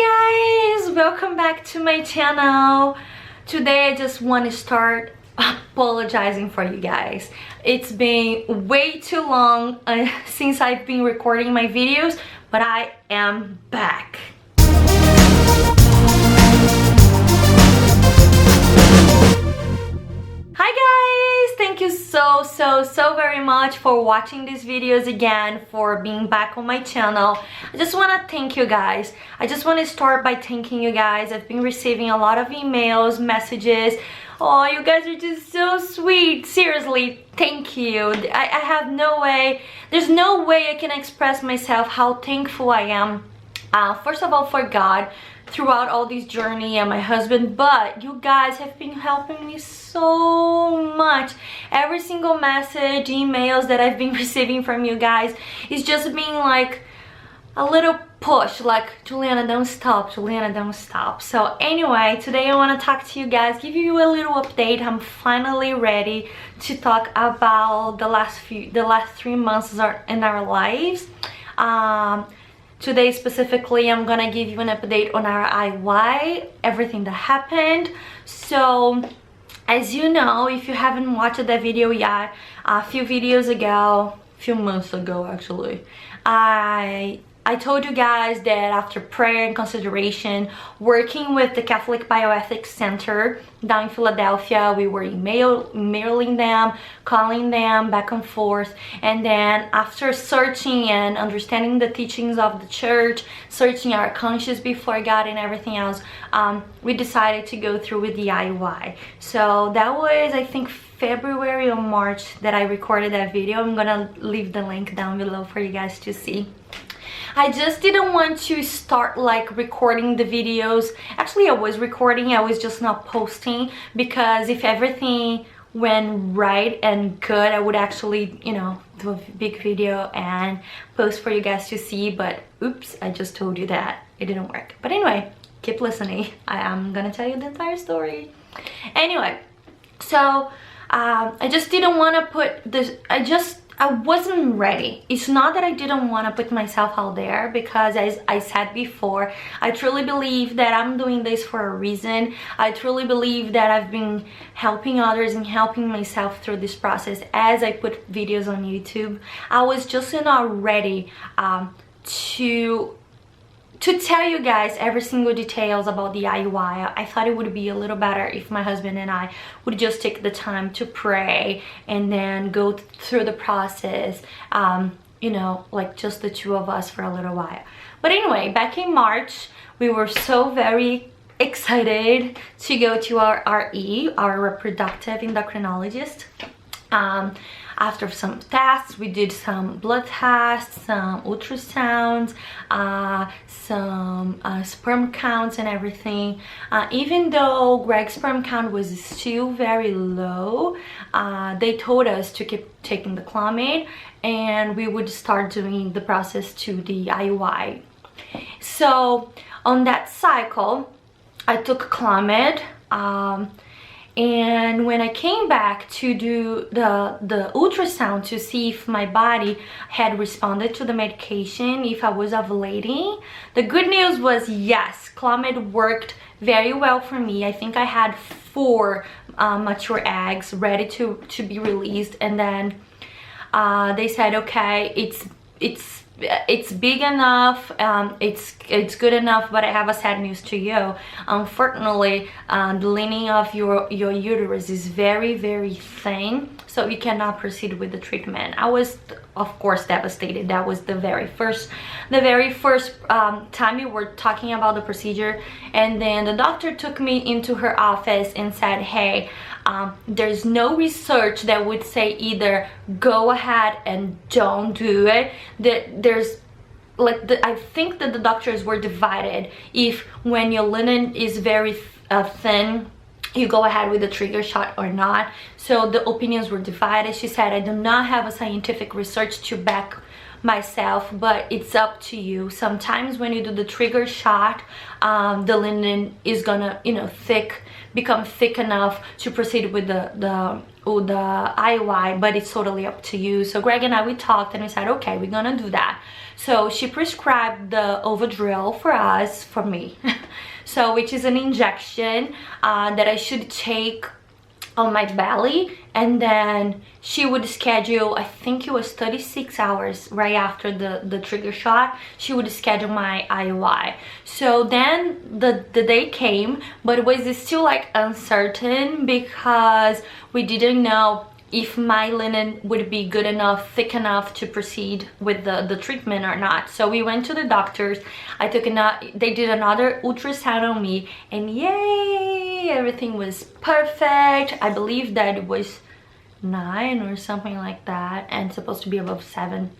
Hi guys, welcome back to my channel. Today I just want to start apologizing for you guys. It's been way too long since I've been recording my videos, but I am back. Hi guys, thank you so very much for watching these videos again, for being back on my channel. I just want to thank you guys. I just want to start by thanking you guys. I've been receiving a lot of emails, messages. Oh, you guys are just so sweet. Seriously, thank you. I have no way, there's no way I can express myself how thankful I am. First of all, for God throughout all this journey and my husband, but you guys have been helping me so much. Every single message, emails that I've been receiving from you guys is just being like a little push, like, Juliana, don't stop, Juliana, don't stop. So anyway, today I want to talk to you guys, give you a little update. I'm finally ready to talk about the last 3 months in our lives. Today specifically, I'm gonna give you an update on our IUI, everything that happened. So, as you know, if you haven't watched that video yet, a few months ago actually, I told you guys that after prayer and consideration, working with the Catholic Bioethics Center down in Philadelphia, we were emailing them, calling them back and forth, and then after searching and understanding the teachings of the church, searching our conscience before God and everything else, we decided to go through with the IUI. So that was, I think, February or March that I recorded that video. I'm gonna leave the link down below for you guys to see. I just didn't want to start like recording the videos. Actually, I was recording, I was just not posting, because if everything went right and good, I would actually, you know, do a big video and post for you guys to see. But oops, I just told you that it didn't work. But anyway, keep listening. I am gonna tell you the entire story. Anyway, so I just didn't want to put this, I wasn't ready. It's not that I didn't want to put myself out there, because as I said before, I truly believe that I'm doing this for a reason. I truly believe that I've been helping others and helping myself through this process as I put videos on YouTube. I was just not ready to tell you guys every single details about the IUI. I thought it would be a little better if my husband and I would just take the time to pray and then go through the process, you know, like just the two of us for a little while. But anyway, back in March, we were so very excited to go to our RE, our reproductive endocrinologist. After some tests, we did some blood tests, some ultrasounds, some sperm counts and everything. Even though Greg's sperm count was still very low, they told us to keep taking the Clomid and we would start doing the process to the IUI. So on that cycle, I took Clomid. And when I came back to do the ultrasound to see if my body had responded to the medication, if I was ovulating, the good news was yes, Clomid worked very well for me. I think I had 4 mature eggs ready to be released, and then they said, okay, it's big enough, it's good enough, but I have a sad news to you. Unfortunately, the lining of your uterus is very thin, so you cannot proceed with the treatment. I was, of course, devastated. That was the very first time we were talking about the procedure, and then the doctor took me into her office and said, hey, there's no research that would say either go ahead and don't do it. There's like, I think that the doctors were divided if when your linen is very thin, you go ahead with the trigger shot or not. So the opinions were divided. She said, I do not have a scientific research to back myself, but it's up to you. Sometimes when you do the trigger shot, the linen is gonna, you know, become thick enough to proceed with the IUI, but it's totally up to you. So Greg and I, we talked and we said, okay, we're gonna do that. So she prescribed the Overdrill for me. So which is an injection that I should take on my belly, and then she would schedule, I think it was 36 hours right after the trigger shot, she would schedule my IUI. So then the day came, but it was still like uncertain because we didn't know if my linen would be good enough, thick enough to proceed with the treatment or not. So we went to the doctors. They did another ultrasound on me, and yay, everything was perfect. I believe that it was 9 or something like that, and supposed to be above 7.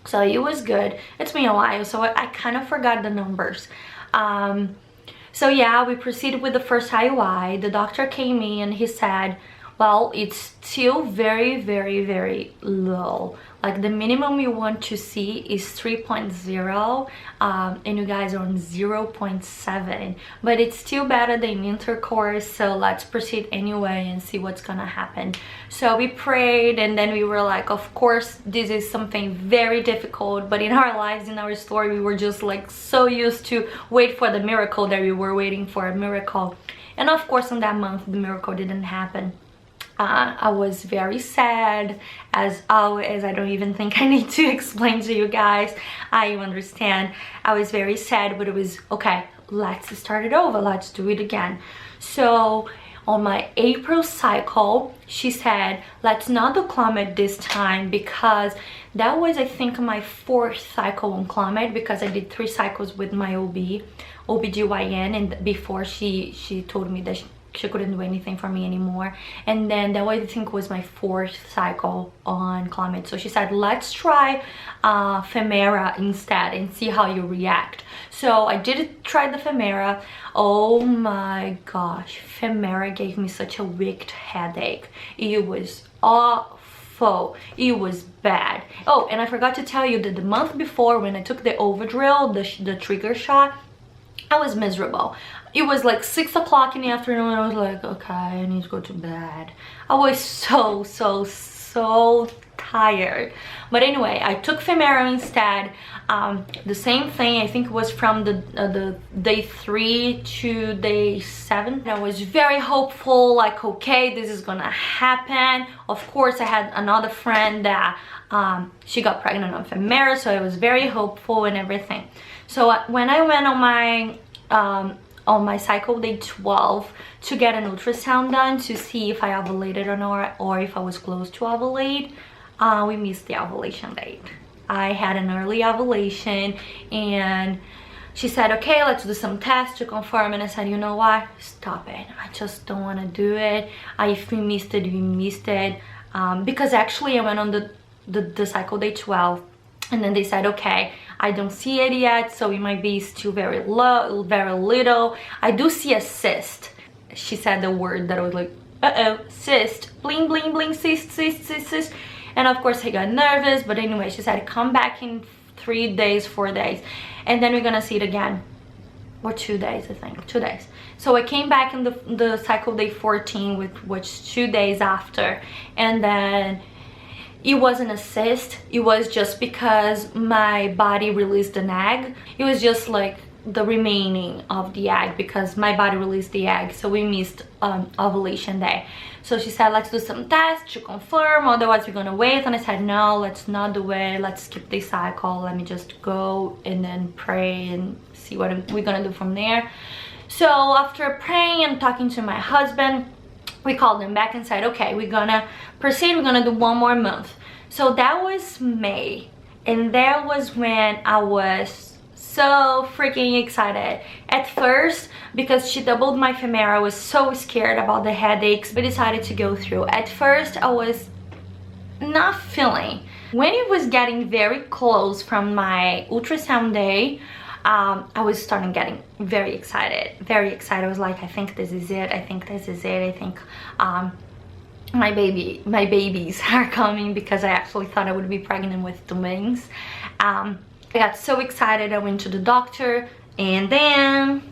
So it was good. It's been a while, so I kind of forgot the numbers. So yeah, we proceeded with the first IUI. The doctor came in and he said, well, it's still very, very, very low. Like the minimum you want to see is 3.0, and you guys are on 0.7, but it's still better than intercourse, so let's proceed anyway and see what's gonna happen. So we prayed, and then we were like, of course this is something very difficult, but in our lives, in our story, we were just like so used to wait for the miracle that we were waiting for a miracle. And of course on that month the miracle didn't happen. I was very sad, as always. I don't even think I need to explain to you guys. I understand. I was very sad, but it was okay, let's start it over, let's do it again. So on my April cycle, she said, let's not do Clomid this time, because that was, I think, my 4th cycle on Clomid, because I did 3 cycles with my OBGYN, and before she told me that she couldn't do anything for me anymore. And then that was, I think, was my 4th cycle on Clomid. So she said, let's try Femera instead and see how you react. So I did try the Femera. Oh my gosh, Femera gave me such a wicked headache. It was awful. It was bad. Oh, and I forgot to tell you that the month before, when I took the Overdrill, the trigger shot, I was miserable. It was like 6 o'clock in the afternoon, and I was like, okay, I need to go to bed. I was so tired. But anyway, I took Femera instead. The same thing, I think it was from the day 3 to day 7. I was very hopeful, like, okay, this is gonna happen. Of course, I had another friend that she got pregnant on Femera, so I was very hopeful and everything. So when I went on my cycle day 12 to get an ultrasound done to see if I ovulated or not, or if I was close to ovulate, we missed the ovulation date. I had an early ovulation, and she said, okay, let's do some tests to confirm. And I said, you know what, stop it, I just don't want to do it. If we missed it, we missed it. Because actually I went on the cycle day 12, and then they said, okay, I don't see it yet, so it might be still very low, very little. I do see a cyst. She said the word that I was like, uh-oh, cyst, bling, bling, bling, cyst, cyst, cyst, cyst. And of course I got nervous, but anyway, she said, come back in 3 days, 4 days, and then we're gonna see it again. Or 2 days, I think, 2 days. So I came back in the cycle day 14, which 2 days after, and then it wasn't a cyst. It was just because my body released an egg. It was just like the remaining of the egg, because my body released the egg, so we missed ovulation day. So she said, let's do some tests to confirm, otherwise we're gonna wait. And I said, no, let's not do it, let's skip this cycle, let me just go and then pray and see what we're gonna do from there. So after praying and talking to my husband, we called them back and said, okay, we're gonna proceed, we're gonna do 1 more month. So that was May, and that was when I was so freaking excited. At first, because she doubled my Femera, I was so scared about the headaches, but decided to go through. At first, I was not feeling. When it was getting very close from my ultrasound day, I was starting getting very excited, very excited. I was like, I think this is it, I think this is it, I think my babies are coming, because I actually thought I would be pregnant with twins. I got so excited. I went to the doctor, and then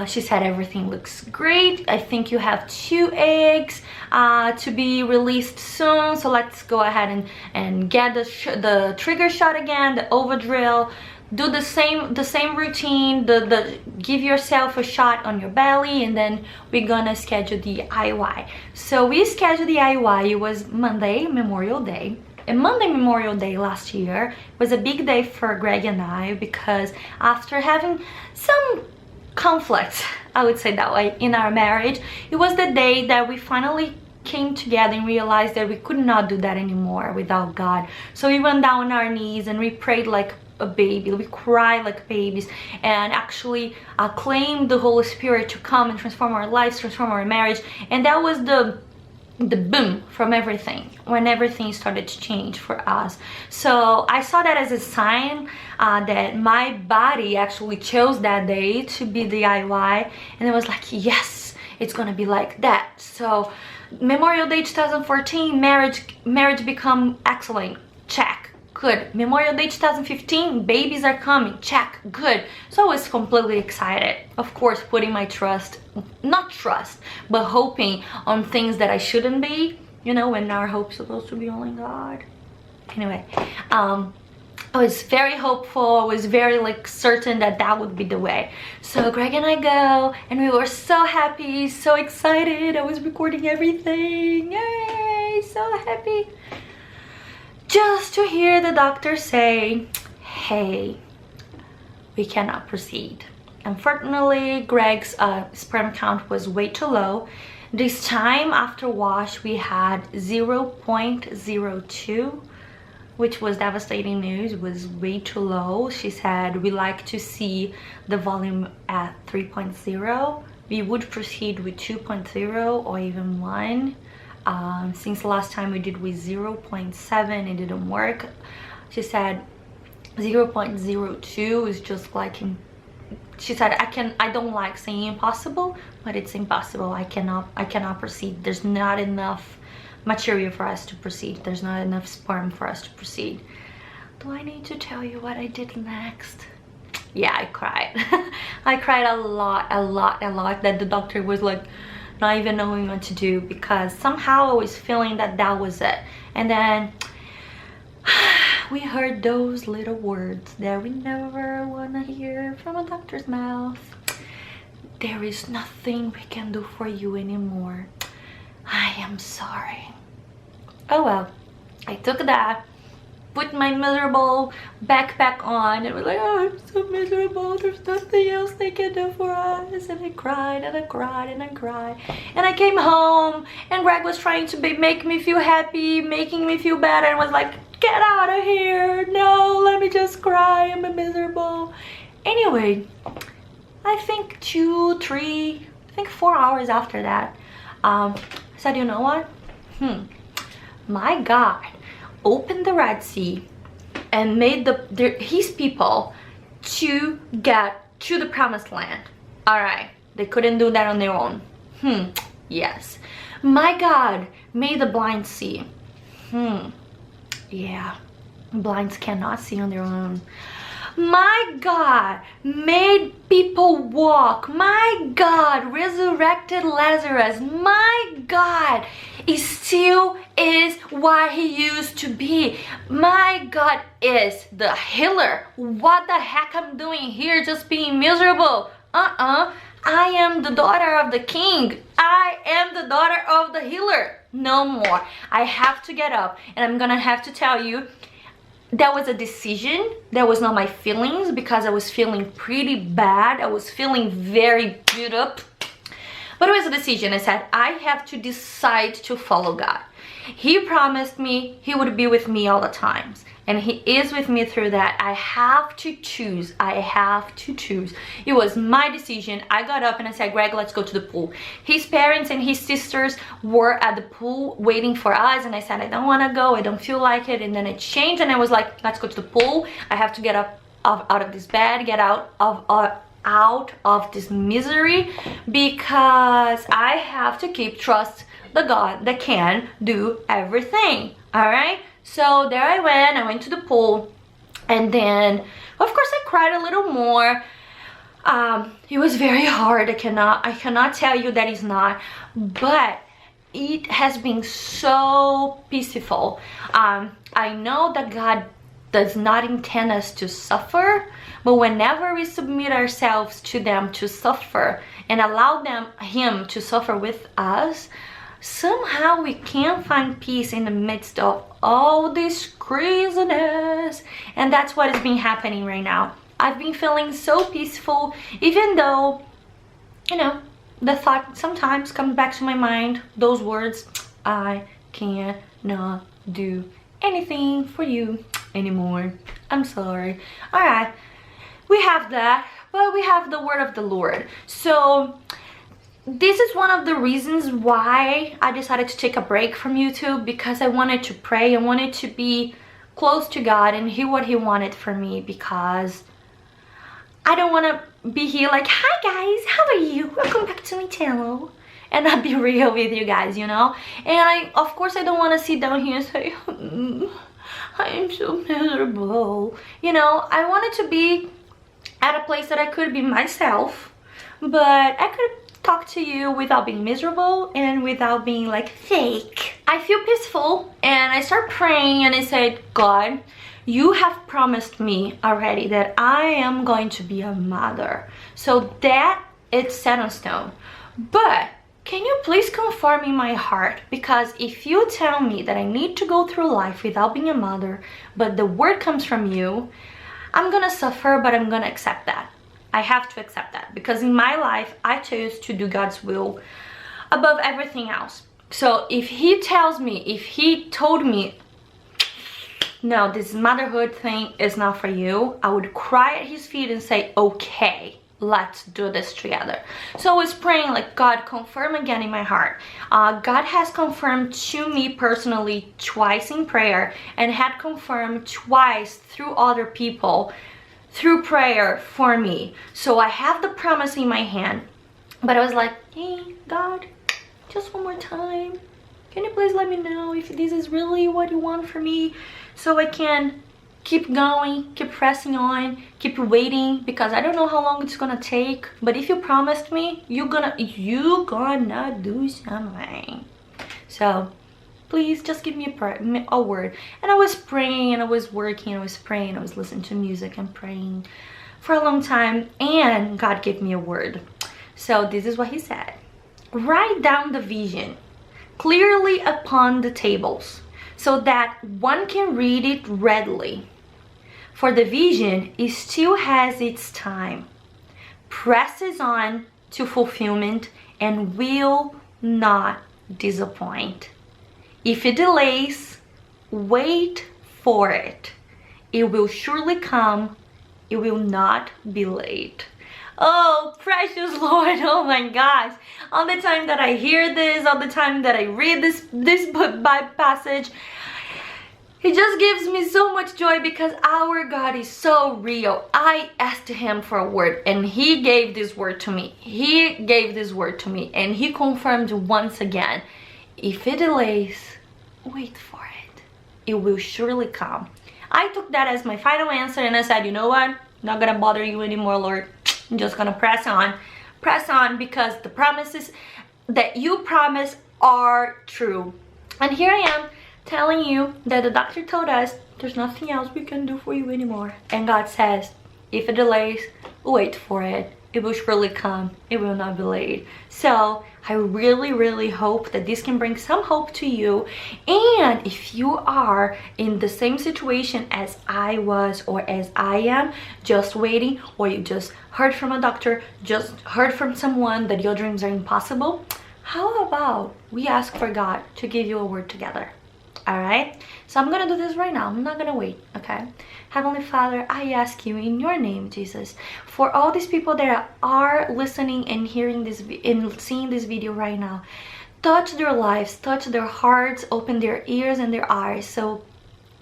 she said everything looks great. I think you have 2 eggs to be released soon, so let's go ahead and get the trigger shot again, the overdrill. Do the same routine, give yourself a shot on your belly, and then we're gonna schedule the IUI. So we scheduled the IUI. It was Monday, Memorial Day. And Monday, Memorial Day last year was a big day for Greg and I, because after having some conflict, I would say that way, in our marriage, it was the day that we finally came together and realized that we could not do that anymore without God. So we went down on our knees and we prayed like a baby. We cried like babies, and actually claimed the Holy Spirit to come and transform our lives, transform our marriage. And that was the boom from everything, when everything started to change for us. So I saw that as a sign that my body actually chose that day to be the IUI, and it was like, yes, it's gonna be like that. So Memorial Day 2014, marriage become excellent, check, good. Memorial Day 2015, babies are coming, check, good. So I was completely excited, of course, putting my not trust, but hoping on things that I shouldn't be, you know, when our hope's supposed to be only God. Anyway, I was very hopeful. I was very like certain that that would be the way. So Greg and I go, and we were so happy, so excited. I was recording everything, yay, so happy, just to hear the doctor say, hey, we cannot proceed. Unfortunately, Greg's sperm count was way too low. This time after wash, we had 0.02, which was devastating news. It was way too low. She said, we like to see the volume at 3.0. We would proceed with 2.0 or even 1. Since the last time we did with 0.7, it didn't work. She said 0.02 is just like, she said, I don't like saying impossible, but it's impossible. I cannot proceed. There's not enough material for us to proceed. There's not enough sperm for us to proceed. Do I need to tell you what I did next? Yeah, I cried. I cried a lot, that the doctor was like not even knowing what to do, because somehow I was feeling that that was it. And then we heard those little words that we never want to hear from a doctor's mouth. There is nothing we can do for you anymore. I am sorry. Oh well, I took that, put my miserable backpack on, and was like, oh, I'm so miserable, there's nothing else they can do for us. And I cried and I cried and I cried. And I came home, and Greg was trying to make me feel happy, making me feel better, and was like, get out of here, no, let me just cry, I'm miserable. Anyway, I think 4 hours after that, I said, you know what, my God opened the Red Sea and made his people to get to the promised land. All right, they couldn't do that on their own. Yes. My God made the blind see. Yeah, blinds cannot see on their own. My God made people walk. My God resurrected Lazarus. My God still is what he used to be. My God is the healer. What the heck I'm doing here just being miserable? I am the daughter of the king. I am the daughter of the healer. No more. I have to get up, and I'm gonna have to tell you, that was a decision. That was not my feelings, because I was feeling pretty bad. I was feeling very beat up. But it was a decision. I said, I have to decide to follow God. He promised me he would be with me all the times, and he is with me through that. I have to choose. I have to choose. It was my decision. I got up and I said, Greg, let's go to the pool. His parents and his sisters were at the pool waiting for us, and I said, I don't want to go, I don't feel like it. And then I changed and I was like, let's go to the pool. I have to get up out of this bed, get out out of this misery, because I have to keep trust the God that can do everything. All right, so there I went to the pool, and then of course I cried a little more. It was very hard. I cannot tell you that it's not, but it has been so peaceful. I know that God does not intend us to suffer, but whenever we submit ourselves to them to suffer and allow him to suffer with us, somehow we can find peace in the midst of all this craziness. And that's what has been happening right now. I've been feeling so peaceful, even though, you know, the thought sometimes comes back to my mind, those words, I cannot do anything for you anymore. I'm sorry. All right, we have that, but we have the word of the Lord. So this is one of the reasons why I decided to take a break from YouTube, because I wanted to pray. I wanted to be close to God and hear what he wanted for me, because I don't want to be here like, hi guys, how are you? Welcome back to my channel. And not be real with you guys, you know? And of course I don't want to sit down here and say, I am so miserable. You know, I wanted to be at a place that I could be myself, but I could talk to you without being miserable and without being like fake. I feel peaceful, and I start praying, and I said, God, you have promised me already that I am going to be a mother. So that it's set in stone. But can you please confirm in my heart? Because if you tell me that I need to go through life without being a mother, but the word comes from you, I'm gonna suffer, but I'm gonna accept that. I have to accept that, because in my life, I chose to do God's will above everything else. So if he tells me, if he told me, no, this motherhood thing is not for you, I would cry at his feet and say, okay, let's do this together. So I was praying like, God, confirm again in my heart. God has confirmed to me personally twice in prayer, and had confirmed twice through other people through prayer for me. So I have the promise in my hand, but I was like, hey, God, just one more time. Can you please let me know if this is really what you want for me, so I can keep going, keep pressing on, keep waiting, because I don't know how long it's gonna take. But if you promised me, you gonna do something. So please just give me a word. And I was praying, and I was working, I was praying, I was listening to music and praying for a long time, and God gave me a word. So this is what he said. Write down the vision clearly upon the tables, so that one can read it readily. For the vision, it still has its time, presses on to fulfillment, and will not disappoint. If it delays, wait for it. It will surely come. It will not be late. Oh, precious Lord, oh my gosh. All the time that I hear this, all the time that I read this passage, it just gives me so much joy, because our God is so real. I asked him for a word, and he gave this word to me. He gave this word to me, and he confirmed once again. If it delays, wait for it. It will surely come. I took that as my final answer, and I said, you know what? I'm not gonna bother you anymore, Lord. I'm just gonna press on, because the promises that you promise are true. And here I am telling you that the doctor told us there's nothing else we can do for you anymore. And God says, if it delays, wait for it. It will surely come. It will not be late. So I really hope that this can bring some hope to you. And if you are in the same situation as I was, or as I am, just waiting, or you just heard from a doctor, just heard from someone that your dreams are impossible, how about we ask for God to give you a word together? All right, so I'm gonna do this right now. I'm not gonna wait. Okay, Heavenly Father, I ask you in your name, Jesus, for all these people that are listening and hearing this and seeing this video right now, touch their lives, touch their hearts, open their ears and their eyes, so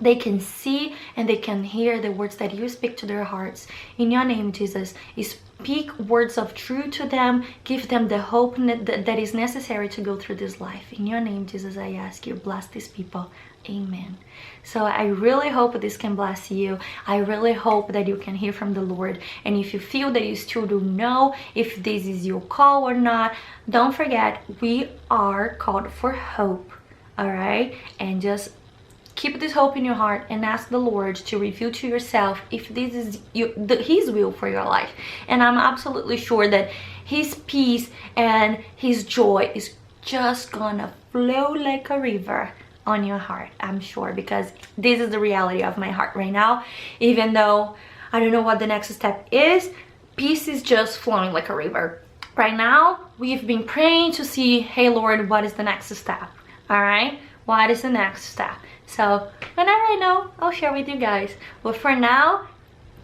they can see and they can hear the words that you speak to their hearts. In your name, Jesus, speak words of truth to them. Give them the hope that is necessary to go through this life. In your name, Jesus, I ask you, bless these people. Amen. So I really hope this can bless you. I really hope that you can hear from the Lord. And if you feel that you still don't know if this is your call or not, don't forget, we are called for hope. All right? And just keep this hope in your heart and ask the Lord to reveal to yourself if this is His will for your life. And I'm absolutely sure that His peace and His joy is just gonna flow like a river on your heart. I'm sure, because this is the reality of my heart right now. Even though I don't know what the next step is, peace is just flowing like a river. Right now, we've been praying to see, hey Lord, what is the next step? All right? What is the next step? So whenever I know, I'll share with you guys. But for now,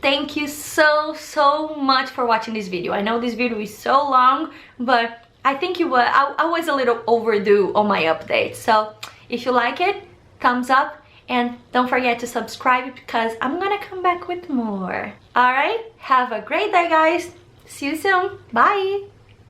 thank you so much for watching this video. I know this video is so long, but I think I was a little overdue on my update. So if you like it, thumbs up, and don't forget to subscribe because I'm gonna come back with more. All right, have a great day, guys. See you soon. Bye.